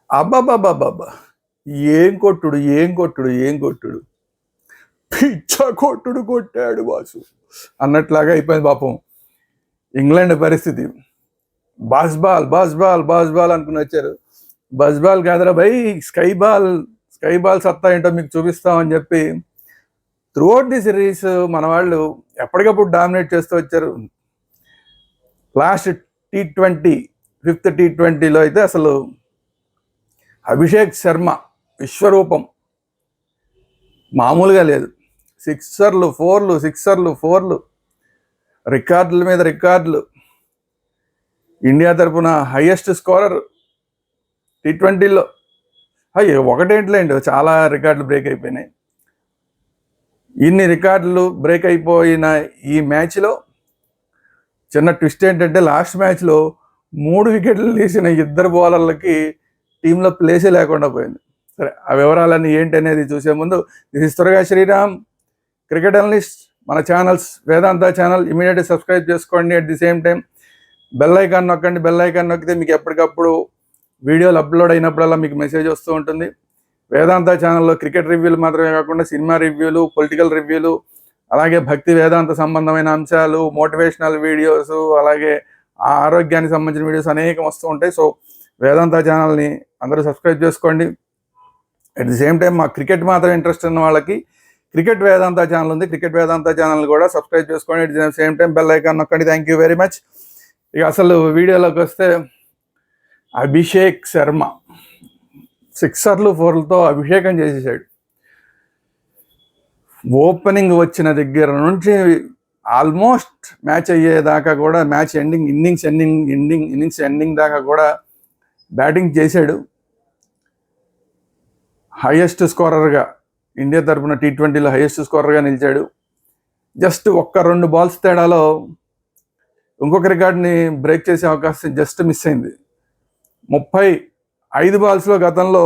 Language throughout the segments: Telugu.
అబ్బబ్బబ్బబ్బబ్బా! ఏం కొట్టుడు, ఏం కొట్టుడు, ఏం కొట్టుడు. పిచ్చ కొట్టుడు కొట్టాడు బాసు అన్నట్లాగా అయిపోయింది పాపం ఇంగ్లాండ్ పరిస్థితి. బాస్ బాల్ అనుకుని వచ్చారు. బస్ బాల్ కాదురా భయ్, స్కై బాల్ సత్తా ఏంటో మీకు చూపిస్తామని చెప్పి త్రూఅవుట్ ది సిరీస్ మన వాళ్ళు ఎప్పటికప్పుడు డామినేట్ చేస్తూ వచ్చారు. లాస్ట్ T20 5th T20లో అయితే అసలు అభిషేక్ శర్మ విశ్వరూపం మామూలుగా లేదు. సిక్సర్లు ఫోర్లు, రికార్డుల మీద రికార్డులు. ఇండియా తరఫున హైయెస్ట్ స్కోరర్ T20లో. ఒకటేంట్లేండి, చాలా రికార్డులు బ్రేక్ అయిపోయినాయి. ఇన్ని రికార్డులు బ్రేక్ అయిపోయిన ఈ మ్యాచ్లో చిన్న ట్విస్ట్ ఏంటంటే లాస్ట్ మ్యాచ్లో 3 వికెట్లు తీసిన ఇద్దరు బౌలర్లకి టీంలో ప్లేసే లేకుండా పోయింది. సరే, ఆ వివరాలన్నీ ఏంటి అనేది చూసే ముందు, దిస్ ఇస్ త్వరగా శ్రీరామ్, క్రికెట్ అనలిస్ట్. మన ఛానల్స్ వేదాంత ఛానల్ ఇమీడియట్గా సబ్స్క్రైబ్ చేసుకోండి. At the same time bell icon నొక్కండి. బెల్ ఐకాన్ నొక్కితే మీకు ఎప్పటికప్పుడు వీడియోలు అప్లోడ్ అయినప్పుడల్లా మీకు మెసేజ్ వస్తూ ఉంటుంది. వేదాంత ఛానల్లో క్రికెట్ రివ్యూలు మాత్రమే కాకుండా సినిమా రివ్యూలు, పొలిటికల్ రివ్యూలు, అలాగే భక్తి వేదాంత సంబంధమైన అంశాలు, మోటివేషనల్ వీడియోస్, అలాగే ఆరోగ్యానికి సంబంధించిన వీడియోస్ అనేకం వస్తూ ఉంటాయి. సో వేదాంత ఛానల్ని అందరూ సబ్స్క్రైబ్ చేసుకోండి. అట్ ది సేమ్ టైం మా క్రికెట్ మాత్రం ఇంట్రెస్ట్ ఉన్న వాళ్ళకి క్రికెట్ వేదాంత ఛానల్ ఉంది. క్రికెట్ వేదాంత ఛానల్ కూడా సబ్స్క్రైబ్ చేసుకోండి. At the same time bell icon నొక్కండి. Thank you very much. ఇక అసలు వీడియోలోకి వస్తే, అభిషేక్ శర్మ 6 4లతో అభిషేకం చేసేసాడు. ఓపెనింగ్ వచ్చిన దగ్గర నుంచి ఆల్మోస్ట్ మ్యాచ్ అయ్యేదాకా కూడా, మ్యాచ్ ఇన్నింగ్స్ ఎండింగ్ దాకా కూడా బ్యాటింగ్ చేశాడు. హైయెస్ట్ స్కోరర్గా, ఇండియా తరఫున T20లో హైయెస్ట్ స్కోరర్గా నిలిచాడు. జస్ట్ 1-2 బాల్స్ తేడాలో ఇంకొక రికార్డ్ని బ్రేక్ చేసే అవకాశం జస్ట్ మిస్ అయింది. 35 బాల్స్లో గతంలో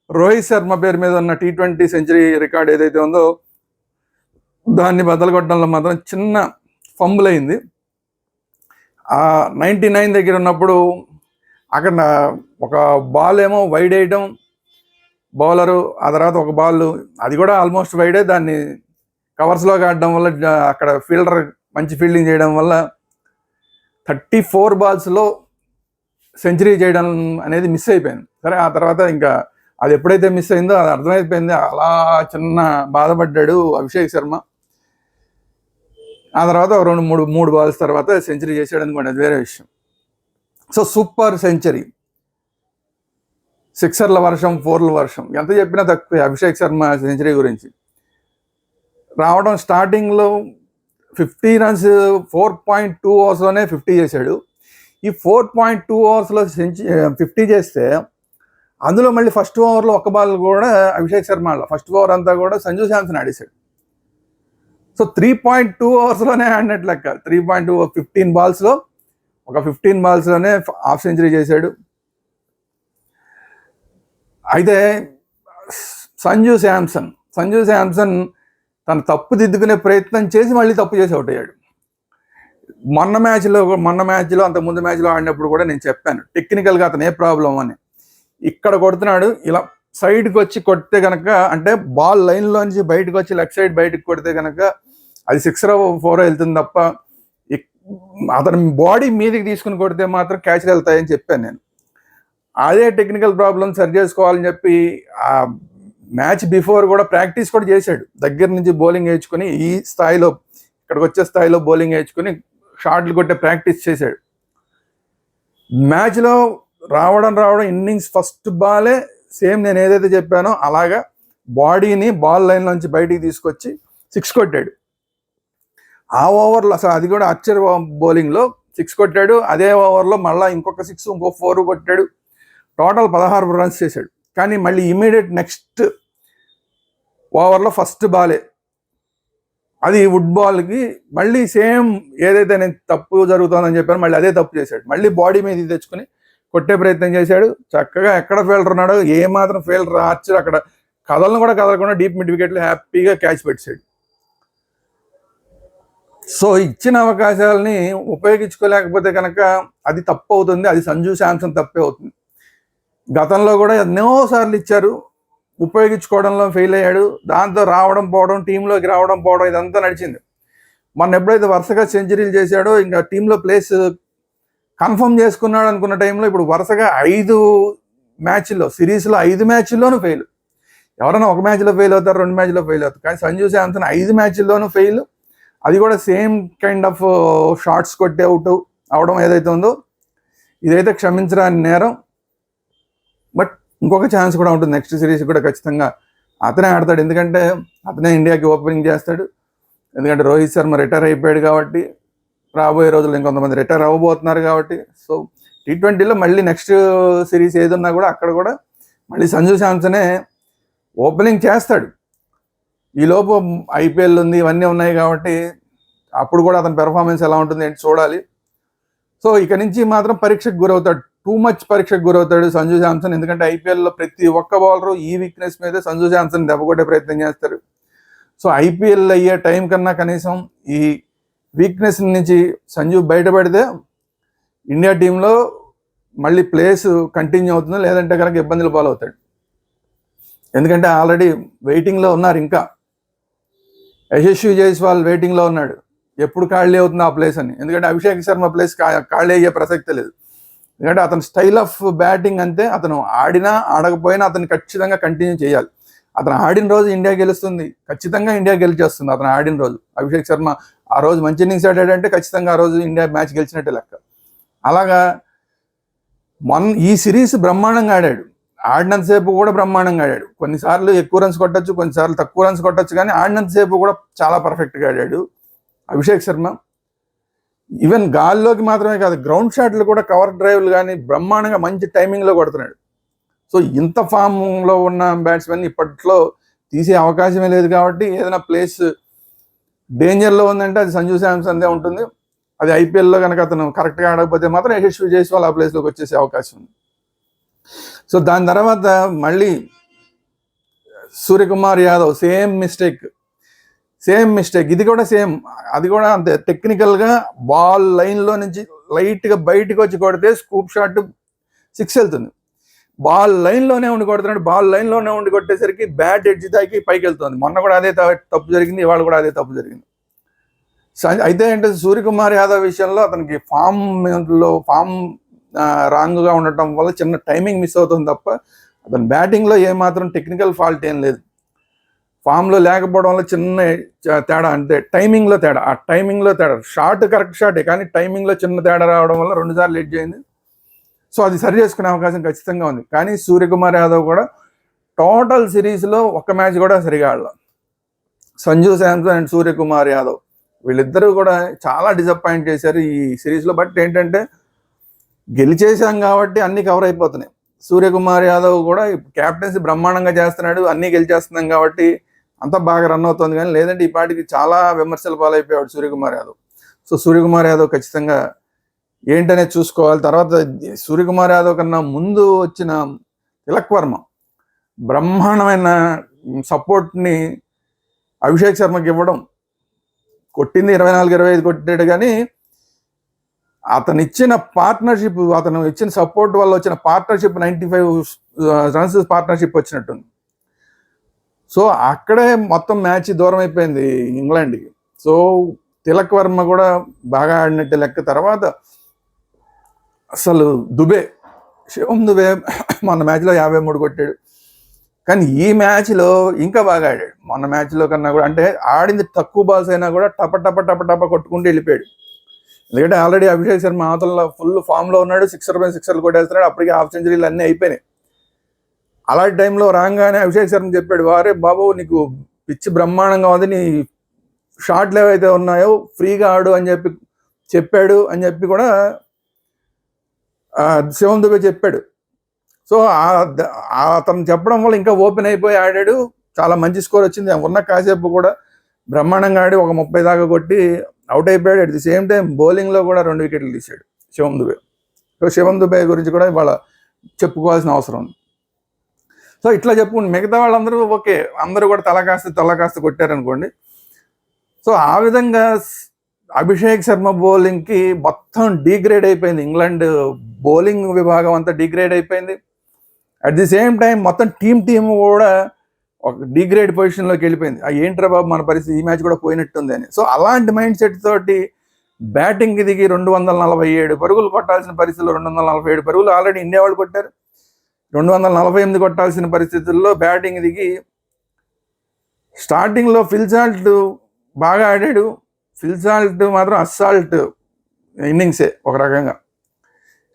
రోహిత్ శర్మ పేరు మీద ఉన్న T20 సెంచరీ రికార్డ్ ఏదైతే ఉందో దాన్ని బదలగొట్టడంలో మాత్రం చిన్న ఫంబుల్ అయింది. 99 దగ్గర ఉన్నప్పుడు అక్కడ ఒక బాల్ ఏమో వైడ్ వేయడం బౌలరు, ఆ తర్వాత ఒక బాల్ అది కూడా ఆల్మోస్ట్ వైడే, దాన్ని కవర్స్లోకి ఆడడం వల్ల అక్కడ ఫీల్డర్ మంచి ఫీల్డింగ్ చేయడం వల్ల 34 బాల్స్లో సెంచరీ చేయడం అనేది మిస్ అయిపోయింది. సరే, ఆ తర్వాత ఇంకా అది ఎప్పుడైతే మిస్ అయిందో అది అర్థమైపోయింది. అలా చిన్న బాధపడ్డాడు అభిషేక్ శర్మ. ఆ తర్వాత 2-3 బాల్స్ తర్వాత సెంచరీ చేసాడు అనుకోండి, అది వేరే విషయం. సో సూపర్ సెంచరీ, సిక్సర్ల వర్షం, 4ల వర్షం, ఎంత చెప్పినా తక్కువే అభిషేక్ శర్మ సెంచరీ గురించి. రావడం స్టార్టింగ్లో 50 రన్స్ 4.2 ఓవర్స్లోనే 50 చేశాడు. ఈ 4.2 ఓవర్స్లో 50 చేస్తే అందులో మళ్ళీ ఫస్ట్ ఓవర్లో ఒక బాల్ కూడా అభిషేక్ శర్మ ఆడలా. ఫస్ట్ ఓవర్ అంతా కూడా సంజు శాంసన్ ఆడేశాడు. సో 3.2 ఓవర్స్లోనే ఆడినట్టు లెక్క. 3.2 15 బాల్స్లో ఒక 15 బాల్స్లోనే హాఫ్ సెంచరీ చేశాడు. అయితే సంజు శాంసన్ తన తప్పు దిద్దుకునే ప్రయత్నం చేసి మళ్ళీ తప్పు చేసి అవుట్ అయ్యాడు. మొన్న మ్యాచ్లో అంత ముందు మ్యాచ్లో ఆడినప్పుడు కూడా నేను చెప్పాను టెక్నికల్గా అతను ఏ ప్రాబ్లం అని. ఇక్కడ కొడుతున్నాడు, ఇలా సైడ్కి వచ్చి కొడితే కనుక, అంటే బాల్ లైన్లోంచి బయటకు వచ్చి లెఫ్ట్ సైడ్ బయటకు కొడితే కనుక అది 6-4 వెళ్తుంది తప్ప అతని బాడీ మీదకి తీసుకుని కొడితే మాత్రం క్యాచ్లు వెళ్తాయని చెప్పాను నేను. అదే టెక్నికల్ ప్రాబ్లం సరి చేసుకోవాలని చెప్పి ఆ మ్యాచ్ బిఫోర్ కూడా ప్రాక్టీస్ కూడా చేశాడు. దగ్గర నుంచి బౌలింగ్ వేయించుకొని ఈ స్థాయిలో, ఇక్కడికి వచ్చే స్థాయిలో బౌలింగ్ వేయించుకొని షాట్లు కొట్టే ప్రాక్టీస్ చేశాడు. మ్యాచ్లో రావడం ఇన్నింగ్స్ ఫస్ట్ బాలే సేమ్ నేను ఏదైతే చెప్పానో అలాగా బాడీని బాల్ లైన్ నుంచి బయటికి తీసుకొచ్చి 6 కొట్టాడు. ఆ ఓవర్లో అసలు అది కూడా అర్చర్ బౌలింగ్లో 6 కొట్టాడు. అదే ఓవర్లో మళ్ళీ ఇంకొక 6 ఇంకో 4 కొట్టాడు. టోటల్ 16 రన్స్ చేశాడు. కానీ మళ్ళీ ఇమీడియట్ నెక్స్ట్ ఓవర్లో ఫస్ట్ బాలే అది వుడ్ బాల్కి మళ్ళీ సేమ్ ఏదైతే నేను తప్పు జరుగుతుందని చెప్పాను మళ్ళీ అదే తప్పు చేశాడు. మళ్ళీ బాడీ మీద తెచ్చుకొని కొట్టే ప్రయత్నం చేశాడు. చక్కగా ఎక్కడ ఫీల్డర్ ఉన్నాడో ఏమాత్రం ఫీల్డర్ ఆర్చర్ అక్కడ కదలకుండా డీప్ మిడ్ వికెట్లు హ్యాపీగా క్యాచ్ పెట్టాడు. సో ఇచ్చిన అవకాశాలని ఉపయోగించుకోలేకపోతే కనుక అది తప్పు అవుతుంది. అది సంజు శాంసన్ తప్పే అవుతుంది. గతంలో కూడా ఎన్నోసార్లు ఇచ్చారు, ఉపయోగించుకోవడంలో ఫెయిల్ అయ్యాడు. దాంతో రావడం పోవడం, టీంలోకి రావడం పోవడం ఇదంతా నడిచింది. మొన్న ఎప్పుడైతే వరుసగా సెంచరీలు చేశాడో ఇంకా టీంలో ప్లేస్ కన్ఫర్మ్ చేసుకున్నాడు అనుకున్న టైంలో ఇప్పుడు వరుసగా 5 మ్యాచ్ల్లో, సిరీస్లో 5 మ్యాచ్ల్లోనూ ఫెయిల్. ఎవరైనా ఒక మ్యాచ్లో ఫెయిల్ అవుతారు, 2 మ్యాచ్లో ఫెయిల్ అవుతారు, కానీ సంజు శాంసన్ 5 మ్యాచ్ల్లోనూ ఫెయిల్. అది కూడా సేమ్ కైండ్ ఆఫ్ షాట్స్ కొట్టి అవుట్ అవడం ఏదైతే ఉందో ఇదైతే క్షమించరాని నేరం. బట్ ఇంకొక ఛాన్స్ కూడా ఉంటుంది, నెక్స్ట్ సిరీస్ కూడా ఖచ్చితంగా అతనే ఆడతాడు. ఎందుకంటే అతనే ఇండియాకి ఓపెనింగ్ చేస్తాడు. ఎందుకంటే రోహిత్ శర్మ రిటైర్ అయిపోయాడు కాబట్టి, రాబోయే రోజుల్లో ఇంకొంతమంది రిటైర్ అవ్వబోతున్నారు కాబట్టి. సో T20లో మళ్ళీ నెక్స్ట్ సిరీస్ ఏదున్నా కూడా అక్కడ కూడా మళ్ళీ సంజు శాంసనే ఓపెనింగ్ చేస్తాడు. ఈలోపు IPL ఉంది, ఇవన్నీ ఉన్నాయి కాబట్టి అప్పుడు కూడా అతని పెర్ఫార్మెన్స్ ఎలా ఉంటుంది ఏంటి చూడాలి. సో ఇక నుంచి మాత్రం పరీక్షకు గురవుతాడు, టూ మచ్ పరీక్షకు గురవుతాడు సంజు శాంసన్. ఎందుకంటే IPLలో ప్రతి ఒక్క బౌలరు ఈ వీక్నెస్ మీదే సంజు శాంసన్ దెబ్బకొట్టే ప్రయత్నం చేస్తారు. సో IPL అయ్యే టైం కన్నా కనీసం ఈ వీక్నెస్ నుంచి సంజు బయటపడితే ఇండియా టీంలో మళ్ళీ ప్లేస్ కంటిన్యూ అవుతుంది, లేదంటే కనుక ఇబ్బందులు పాలవుతాడు. ఎందుకంటే ఆల్రెడీ వెయిటింగ్లో ఉన్నారు. ఇంకా యశస్వి జైస్వాల్ వెయిటింగ్లో ఉన్నాడు, ఎప్పుడు ఖాళీ అవుతుంది ఆ ప్లేస్ అని. ఎందుకంటే అభిషేక్ శర్మ ప్లేస్ ఖాళీ అయ్యే ప్రసక్తే లేదు. ఎందుకంటే అతని స్టైల్ ఆఫ్ బ్యాటింగ్ అంతే, అతను ఆడినా ఆడకపోయినా అతను ఖచ్చితంగా కంటిన్యూ చేయాలి. అతను ఆడిన రోజు ఇండియా గెలుస్తుంది, ఖచ్చితంగా ఇండియా గెలిచేస్తుంది అతను ఆడిన రోజు. అభిషేక్ శర్మ ఆ రోజు మంచి ఇన్నింగ్స్ ఆడాడంటే ఖచ్చితంగా ఆ రోజు ఇండియా మ్యాచ్ గెలిచినట్టే లెక్క. అలాగా ఈ సిరీస్ బ్రహ్మాండంగా ఆడాడు, ఆడినంతసేపు కూడా బ్రహ్మాండంగా ఆడాడు. కొన్నిసార్లు ఎక్కువ రన్స్ కొట్టచ్చు, కొన్నిసార్లు తక్కువ రన్స్ కొట్టచ్చు, కానీ ఆడినంతసేపు కూడా చాలా పర్ఫెక్ట్గా ఆడాడు అభిషేక్ శర్మ. ఈవెన్ గాల్లోకి మాత్రమే కాదు, గ్రౌండ్ షాట్లు కూడా, కవర్ డ్రైవ్లు కానీ బ్రహ్మాండంగా మంచి టైమింగ్లో కొడుతున్నాడు. సో ఇంత ఫామ్లో ఉన్న బ్యాట్స్మెన్ ఇప్పట్లో తీసే అవకాశమే లేదు. కాబట్టి ఏదైనా ప్లేస్ డేంజర్లో ఉందంటే అది సంజు శాంసన్దే ఉంటుంది. అది IPLలో కనుక అతను కరెక్ట్గా ఆడకపోతే మాత్రం యశస్వి జైస్వాల్ ఆ ప్లేస్లోకి వచ్చేసే అవకాశం ఉంది. సో దాని తర్వాత మళ్ళీ సూర్యకుమార్ యాదవ్ సేమ్ మిస్టేక్. ఇది కూడా సేమ్, అది కూడా అంతే. టెక్నికల్గా బాల్ లైన్లో నుంచి లైట్గా బయటకు వచ్చి కొడితే స్కూప్ షాట్ 6 వెళ్తుంది. బాల్ లైన్లోనే ఉండి కొడుతున్నాడు, బాల్ లైన్లోనే ఉండి కొట్టేసరికి బ్యాట్ ఎడ్జ్ దాకి పైకి వెళ్తుంది. మొన్న కూడా అదే తప్పు జరిగింది, ఇవాళ కూడా అదే తప్పు జరిగింది. అయితే అంటే సూర్యకుమార్ యాదవ్ విషయంలో అతనికి ఫామ్ రాంగ్గా ఉండటం వల్ల చిన్న టైమింగ్ మిస్ అవుతుంది తప్ప అతని బ్యాటింగ్లో ఏమాత్రం టెక్నికల్ ఫాల్ట్ ఏం లేదు. ఫామ్లో లేకపోవడం వల్ల చిన్న తేడా, అంటే టైమింగ్లో తేడా. ఆ టైమింగ్లో తేడా, షాట్ కరెక్ట్ షాటే కానీ టైమింగ్లో చిన్న తేడా రావడం వల్ల 2 సార్లు లేట్ చేయింది. సో అది సరి చేసుకునే అవకాశం ఖచ్చితంగా ఉంది. కానీ సూర్యకుమార్ యాదవ్ కూడా టోటల్ సిరీస్లో ఒక్క మ్యాచ్ కూడా సరిగా ఆడలేదు. సంజు శాంసన్ అండ్ సూర్యకుమార్ యాదవ్ వీళ్ళిద్దరూ కూడా చాలా డిసప్పాయింట్ చేశారు ఈ సిరీస్లో. బట్ ఏంటంటే గెలిచేసాం కాబట్టి అన్నీ కవర్ అయిపోతున్నాయి. సూర్యకుమార్ యాదవ్ కూడా క్యాప్టెన్సీ బ్రహ్మాండంగా చేస్తున్నాడు, అన్నీ గెలిచేస్తున్నాం కాబట్టి అంతా బాగా రన్ అవుతుంది. కానీ లేదంటే ఈ పాటికి చాలా విమర్శల పాలైపోయాడు సూర్యకుమార్ యాదవ్. సో సూర్యకుమార్ యాదవ్ ఖచ్చితంగా ఏంటనేది చూసుకోవాలి. తర్వాత సూర్యకుమార్ యాదవ్ కన్నా ముందు వచ్చిన తిలక్ వర్మ బ్రహ్మాండమైన సపోర్ట్ని అభిషేక్ శర్మకి ఇవ్వడం, కొట్టింది 24-25 కొట్టాడు, కానీ అతను ఇచ్చిన పార్ట్నర్షిప్, అతను ఇచ్చిన సపోర్ట్ వల్ల వచ్చిన పార్ట్నర్షిప్ 95 రన్స్ పార్ట్నర్షిప్ వచ్చినట్టుంది. సో అక్కడే మొత్తం మ్యాచ్ దూరం అయిపోయింది ఇంగ్లాండ్కి. సో తిలక్ వర్మ కూడా బాగా ఆడినట్టే లెక్క. తర్వాత అసలు శివం దుబే మొన్న మ్యాచ్లో 53 కొట్టాడు, కానీ ఈ మ్యాచ్లో ఇంకా బాగా ఆడాడు. మొన్న మ్యాచ్లో కన్నా కూడా, అంటే ఆడింది తక్కువ బాల్స్ అయినా కూడా టప టప టప టప కొట్టుకుంటూ వెళ్ళిపోయాడు. ఎందుకంటే ఆల్రెడీ అభిషేక్ శర్మ అవతల ఫుల్ ఫామ్లో ఉన్నాడు, 6 కొట్టేస్తున్నాడు, అప్పటికి హాఫ్ సెంచరీలు అన్నీ అయిపోయినాయి. అలాంటి టైంలో రాగానే అభిషేక్ శర్మ చెప్పాడు, వారే బాబు నీకు పిచ్చి బ్రహ్మాండంగా ఉంది, నీ షాట్లు ఏవైతే ఉన్నాయో ఫ్రీగా ఆడు అని చెప్పాడు అని చెప్పి కూడా శివం దుబే చెప్పాడు. సో అతను చెప్పడం వల్ల ఇంకా ఓపెన్ అయిపోయి ఆడాడు, చాలా మంచి స్కోర్ వచ్చింది. ఉన్న కాసేపు కూడా బ్రహ్మాండంగా ఆడి ఒక 30 దాకా కొట్టి అవుట్ అయిపోయాడు. అట్ ది సేమ్ టైం బౌలింగ్లో కూడా 2 వికెట్లు తీశాడు శివం దుబే. సో శివం దుబే గురించి కూడా ఇవాళ చెప్పుకోవాల్సిన అవసరం ఉంది. సో ఇట్లా చెప్పుకుంటే మిగతా వాళ్ళందరూ ఓకే, అందరూ కూడా తల కాస్త కొట్టారనుకోండి. సో ఆ విధంగా అభిషేక్ శర్మ బౌలింగ్కి మొత్తం డీగ్రేడ్ అయిపోయింది. ఇంగ్లాండ్ బౌలింగ్ విభాగం అంతా డీగ్రేడ్ అయిపోయింది. అట్ ది సేమ్ టైం మొత్తం టీం కూడా ఒక డిగ్రేడ్ పొజిషన్లోకి వెళ్ళిపోయింది. ఏంట్రా బాబు మన పరిస్థితి, ఈ మ్యాచ్ కూడా పోయినట్టుంది అని. సో అలాంటి మైండ్ సెట్ తోటి బ్యాటింగ్కి దిగి 247 పరుగులు కొట్టాల్సిన పరిస్థితుల్లో 247 పరుగులు ఆల్రెడీ ఇండియా వాళ్ళు కొట్టారు. 248 కొట్టాల్సిన పరిస్థితుల్లో బ్యాటింగ్ దిగి స్టార్టింగ్లో ఫిల్ సాల్ట్ బాగా ఆడాడు. ఫిల్ సాల్ట్ మాత్రం అస్సాల్ట్ ఇన్నింగ్సే ఒక రకంగా.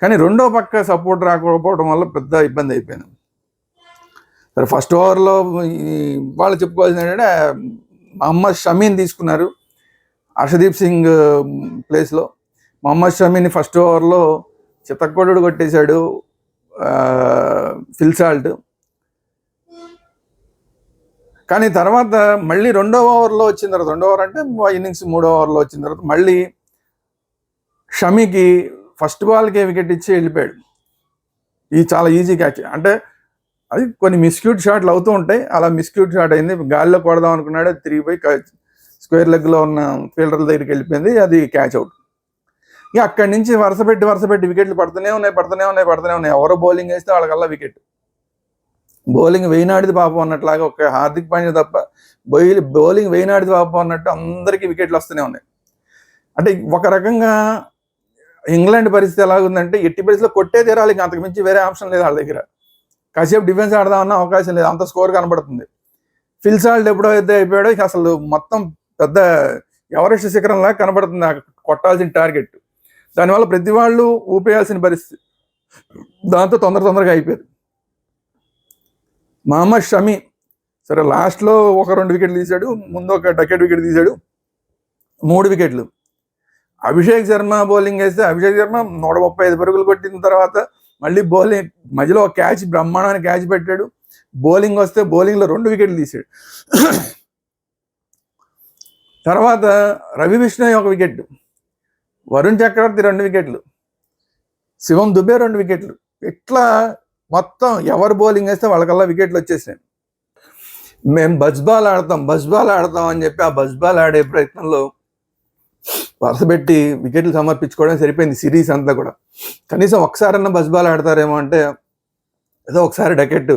కానీ రెండో పక్క సపోర్ట్ రాకపోవడం వల్ల పెద్ద ఇబ్బంది అయిపోయింది. సరే ఫస్ట్ ఓవర్లో వాళ్ళు చెప్పుకోవాల్సింది ఏంటంటే మహమ్మద్ షమీని తీసుకున్నారు హర్షదీప్ సింగ్ ప్లేస్లో. మహమ్మద్ షమీని ఫస్ట్ ఓవర్లో చితక్కొడు కొట్టేశాడు ఫిల్ సాల్ట్. కానీ తర్వాత మళ్ళీ రెండో ఓవర్లో వచ్చిన తర్వాత, రెండో ఓవర్ అంటే ఇన్నింగ్స్ మూడో ఓవర్లో వచ్చిన తర్వాత మళ్ళీ షమీకి ఫస్ట్ బాల్కే వికెట్ ఇచ్చి వెళ్ళిపోయాడు. ఇది చాలా ఈజీ క్యాచ్. అంటే అది కొన్ని మిస్క్యూట్ షాట్లు అవుతూ ఉంటాయి. అలా మిస్క్యూట్ షాట్ అయింది, గాలిలో కొడదాం అనుకున్నాడు, అది తిరిగిపోయి స్క్వేర్ లెగ్లో ఉన్న ఫీల్డర్ల దగ్గరికి వెళ్ళిపోయింది, అది క్యాచ్ అవుట్. ఇక అక్కడి నుంచి వరుసపెట్టి వికెట్లు పడుతూనే ఉన్నాయి. ఎవరో బౌలింగ్ వేస్తే వాళ్ళకల్లా వికెట్. బౌలింగ్ వేయినాడిది పాపం అన్నట్లాగా ఒక హార్దిక్ పాండ్యా తప్ప బౌలింగ్ వేయినాడిది పాపం అన్నట్టు అందరికీ వికెట్లు వస్తూనే ఉన్నాయి. అంటే ఒక రకంగా ఇంగ్లాండ్ పరిస్థితి ఎలాగుందంటే ఎట్టి పరిస్థితిలో కొట్టే తీరాలి, ఇంకా అంతకు మించి వేరే ఆప్షన్ లేదు వాళ్ళ దగ్గర. కాసేపు డిఫెన్స్ ఆడదామన్న అవకాశం లేదు, అంత స్కోర్ కనబడుతుంది. ఫిల్ సాల్ట్ ఎప్పుడైతే అయిపోయాడో ఇక అసలు మొత్తం పెద్ద ఎవరెస్ట్ శిఖరంలా కనబడుతుంది కొట్టాల్సిన టార్గెట్. దానివల్ల ప్రతి వాళ్ళు ఊపేయాల్సిన పరిస్థితి. దాంతో తొందరగా అయిపోయారు. మహమ్మద్ షమీ సరే లాస్ట్లో ఒక 2 వికెట్లు తీశాడు, ముందు ఒక డకెట్ వికెట్ తీశాడు, 3 వికెట్లు. అభిషేక్ శర్మ బౌలింగ్ వేస్తే అభిషేక్ శర్మ 135 పరుగులు కొట్టిన తర్వాత మళ్ళీ బౌలింగ్ మధ్యలో ఒక క్యాచ్, బ్రహ్మాండమైన క్యాచ్ పెట్టాడు. బౌలింగ్ వస్తే బౌలింగ్లో 2 వికెట్లు తీశాడు. తర్వాత రవి బిష్ణోయ్ 1 వికెట్, వరుణ్ చక్రవర్తి 2 వికెట్లు, శివం దుబే 2 వికెట్లు. ఇట్లా మొత్తం ఎవరు బౌలింగ్ వేస్తే వాళ్ళకల్లా వికెట్లు వచ్చేసినాయి. మేము బజ్ బాల్ ఆడతాం అని చెప్పి ఆ బజ్ బాల్ ఆడే ప్రయత్నంలో వరుసపెట్టి వికెట్లు సమర్పించుకోవడం సరిపోయింది సిరీస్ అంతా కూడా. కనీసం ఒకసారన్నా బజ్ బాల్ ఆడతారేమో అంటే ఏదో ఒకసారి డకెట్,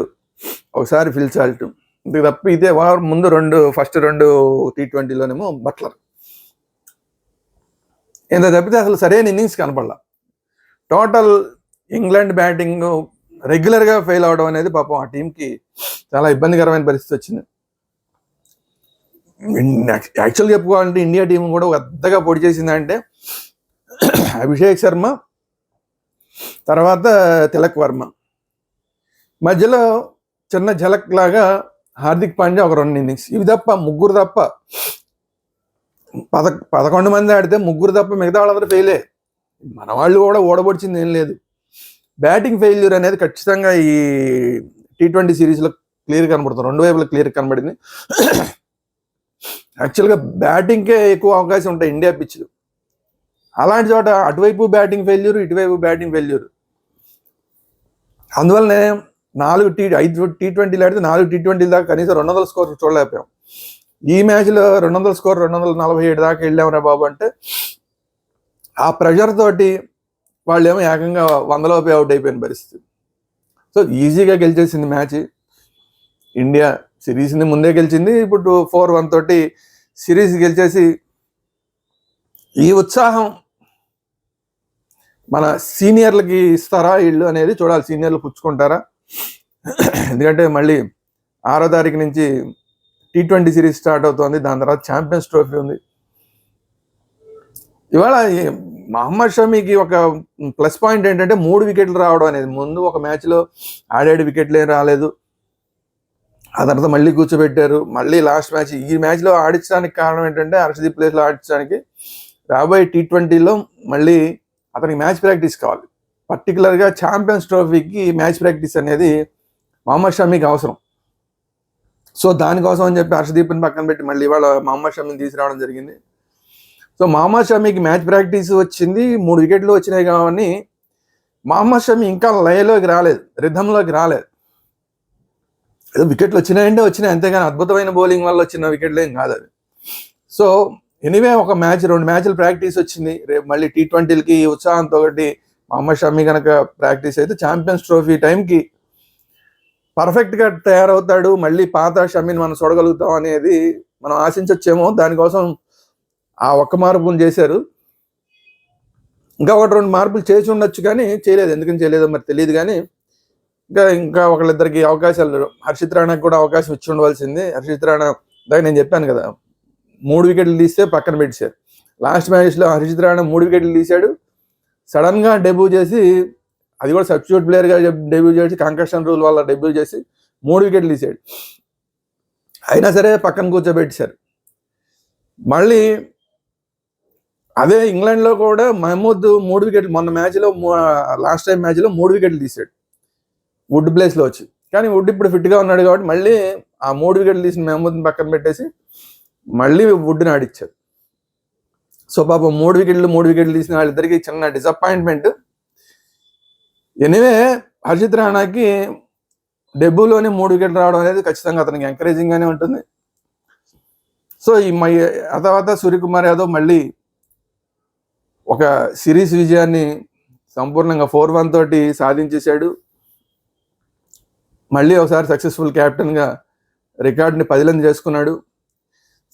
ఒకసారి ఫిల్ సాల్ట్, ఇందుకు తప్ప ఇదే ముందు ఫస్ట్ 2 T20లోనేమో బట్లర్. ఇంత తప్పితే అసలు సరైన ఇన్నింగ్స్ కనపడలా. టోటల్ ఇంగ్లాండ్ బ్యాటింగ్ రెగ్యులర్గా ఫెయిల్ అవడం అనేది పాపం ఆ టీంకి చాలా ఇబ్బందికరమైన పరిస్థితి వచ్చింది. యాక్చువల్గా చెప్పుకోవాలంటే ఇండియా టీం కూడా పెద్దగా పొడి చేసిందంటే అభిషేక్ శర్మ, తర్వాత తిలక్ వర్మ, మధ్యలో చిన్న ఝలక్ లాగా హార్దిక్ పాండ్యా ఒక 2 ఇన్నింగ్స్. ఇవి తప్ప ముగ్గురు తప్ప 11 మంది ఆడితే ముగ్గురు తప్ప మిగతా వాళ్ళందరూ ఫెయిలే. మన వాళ్ళు కూడా ఓడబొడిచింది ఏం లేదు. బ్యాటింగ్ ఫెయిల్యూర్ అనేది ఖచ్చితంగా ఈ T20 సిరీస్లో క్లియర్ కనబడుతుంది, 2 వైపులా క్లియర్ కనబడింది. యాక్చువల్గా బ్యాటింగ్కే ఎక్కువ అవకాశం ఉంటాయి ఇండియా పిచ్లు. అలాంటి చోట అటువైపు బ్యాటింగ్ ఫెయిల్యూర్, ఇటువైపు బ్యాటింగ్ ఫెయిల్యూర్. అందువల్లనే 5 T20 ఆడితే 4 T20 దాకా కనీసం 200 స్కోర్ చూడలేకపోయాం. ఈ మ్యాచ్లో 200 స్కోర్ 247 దాకా వెళ్ళామరా బాబు అంటే ఆ ప్రెషర్ తోటి వాళ్ళు ఏమో ఏకంగా 100లోపే అవుట్ అయిపోయిన పరిస్థితి. సో ఈజీగా గెలిచేసింది మ్యాచ్ ఇండియా. సిరీస్ని ముందే గెలిచింది, ఇప్పుడు 4-1 తోటి సిరీస్ గెలిచేసి ఈ ఉత్సాహం మన సీనియర్లకి ఇస్తారా వీళ్ళు అనేది చూడాలి. సీనియర్లు పుచ్చుకుంటారా? ఎందుకంటే మళ్ళీ 6వ తారీఖు నుంచి T20 సిరీస్ స్టార్ట్ అవుతుంది, దాని తర్వాత ఛాంపియన్స్ ట్రోఫీ ఉంది. ఇవాళ మహమ్మద్ షమీకి ఒక ప్లస్ పాయింట్ ఏంటంటే 3 వికెట్లు రావడం అనేది. ముందు ఒక మ్యాచ్లో ఆడాడు, వికెట్లు ఏం రాలేదు, ఆ తర్వాత మళ్ళీ కూర్చోబెట్టారు. మళ్ళీ లాస్ట్ మ్యాచ్, ఈ మ్యాచ్లో ఆడించడానికి కారణం ఏంటంటే హర్షదీప్ ప్లేస్లో ఆడించడానికి రాబోయే T20లో మళ్ళీ అతనికి మ్యాచ్ ప్రాక్టీస్ కావాలి. పర్టికులర్గా ఛాంపియన్స్ ట్రోఫీకి మ్యాచ్ ప్రాక్టీస్ అనేది మహమ్మద్ షమీకి అవసరం. సో దానికోసం అని చెప్పి హర్షదీప్ని పక్కన పెట్టి మళ్ళీ ఇవాళ మహమ్మద్ షమీని తీసుకురావడం జరిగింది. సో మహమ్మద్ షమీకి మ్యాచ్ ప్రాక్టీస్ వచ్చింది, 3 వికెట్లు వచ్చినాయి. కాబట్టి మహమ్మద్ షమీ ఇంకా లయలోకి రాలేదు, రిథంలోకి రాలేదు. ఏదో వికెట్లు వచ్చినాయంటే వచ్చినాయి, అంతేగాని అద్భుతమైన బౌలింగ్ వల్ల వచ్చిన వికెట్లు ఏం కాదు అది. సో ఎనీవే ఒక మ్యాచ్ 2 మ్యాచ్లు ప్రాక్టీస్ వచ్చింది. రేపు మళ్ళీ T20కి ఉత్సాహంతో ఒకటి మహమ్మద్ షమీ కనుక ప్రాక్టీస్ అయితే ఛాంపియన్స్ ట్రోఫీ టైంకి పర్ఫెక్ట్గా తయారవుతాడు, మళ్ళీ పాత షమీని మనం చూడగలుగుతాం అనేది మనం ఆశించవచ్చేమో. దానికోసం ఆ ఒక్క మార్పులు చేశారు. ఇంకా ఒకటి రెండు మార్పులు చేసి ఉండొచ్చు కానీ చేయలేదు. ఎందుకని చేయలేదో మరి తెలియదు. కానీ ఇంకా ఒకళ్ళిద్దరికి అవకాశాలు, హర్షిత్ రాణాకి కూడా అవకాశం ఇచ్చి ఉండవలసింది. హర్షిత్ రాణా దాకా నేను చెప్పాను కదా, 3 వికెట్లు తీస్తే పక్కన పెట్టారు. లాస్ట్ మ్యాచ్లో హర్షిత్ రాణా 3 వికెట్లు తీశాడు. సడన్గా డెబ్యూ చేసి, అది కూడా సబ్స్టిట్యూట్ ప్లేయర్గా డెబ్యూ చేసి, కంకషన్ రూల్ వల్ల డెబ్యూ చేసి 3 వికెట్లు తీశాడు. అయినా సరే పక్కన కూర్చోబెట్టారు. మళ్ళీ అదే ఇంగ్లాండ్లో కూడా మహమూద్ 3 వికెట్లు, మొన్న మ్యాచ్లో లాస్ట్ టైం మ్యాచ్లో 3 వికెట్లు తీశాడు వుడ్ ప్లేస్లో వచ్చి. కానీ వుడ్ ఇప్పుడు ఫిట్గా ఉన్నాడు కాబట్టి మళ్ళీ ఆ 3 వికెట్లు తీసిన మహమూద్ని పక్కన పెట్టేసి మళ్ళీ వుడ్ని ఆడిచ్చారు. సో పాపం 3 వికెట్లు తీసిన వాళ్ళిద్దరికి చిన్న డిసప్పాయింట్మెంట్. ఎనివే హర్షిత్ రాణాకి డెబ్యూలోనే 3 వికెట్లు రావడం అనేది ఖచ్చితంగా అతనికి ఎంకరేజింగ్గానే ఉంటుంది. సో ఆ తర్వాత సూర్యకుమార్ యాదవ్ మళ్ళీ ఒక సిరీస్ విజయాన్ని సంపూర్ణంగా 4-1 తోటి సాధించేశాడు. మళ్ళీ ఒకసారి సక్సెస్ఫుల్ క్యాప్టెన్గా రికార్డుని పదిలంది చేసుకున్నాడు.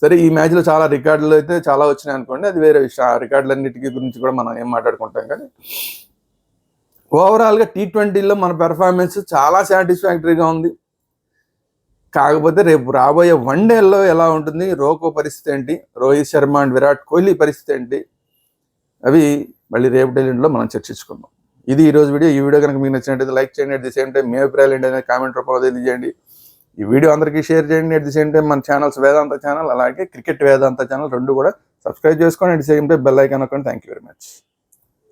సరే, ఈ మ్యాచ్లో చాలా రికార్డులు అయితే చాలా వచ్చినాయి అనుకోండి, అది వేరే విషయం. ఆ రికార్డులన్నిటికీ గురించి కూడా మనం ఏం మాట్లాడుకుంటాం. కానీ ఓవరాల్గా T20లో మన పెర్ఫార్మెన్స్ చాలా సాటిస్ఫాక్టరీగా ఉంది. కాకపోతే రేపు రాబోయే వన్డేల్లో ఎలా ఉంటుంది, రోకో పరిస్థితి ఏంటి, రోహిత్ శర్మ అండ్ విరాట్ కోహ్లీ పరిస్థితి ఏంటి, అవి మళ్ళీ రేపు డెలింట్లో మనం చర్చించుకుందాం. ఇది ఈరోజు వీడియో. ఈ వీడియో కనుక మీకు నచ్చినట్టయితే లైక్ చేయండి. అట్ ది సేమ్ టైం మీ అభిప్రాయాలు ఏంటి అనేది కామెంట్ రూపంలో తెలియజేయండి. ఈ వీడియో అందరికీ షేర్ చేయండి. అట్ ది సేమ్ టైం మన ఛానల్స్ వేదాంత ఛానల్ అలాగే క్రికెట్ వేదాంత ఛానల్ 2 కూడా సబ్స్క్రైబ్ చేసుకోండి. At the same time bell icon నొక్కండి. Thank you very much.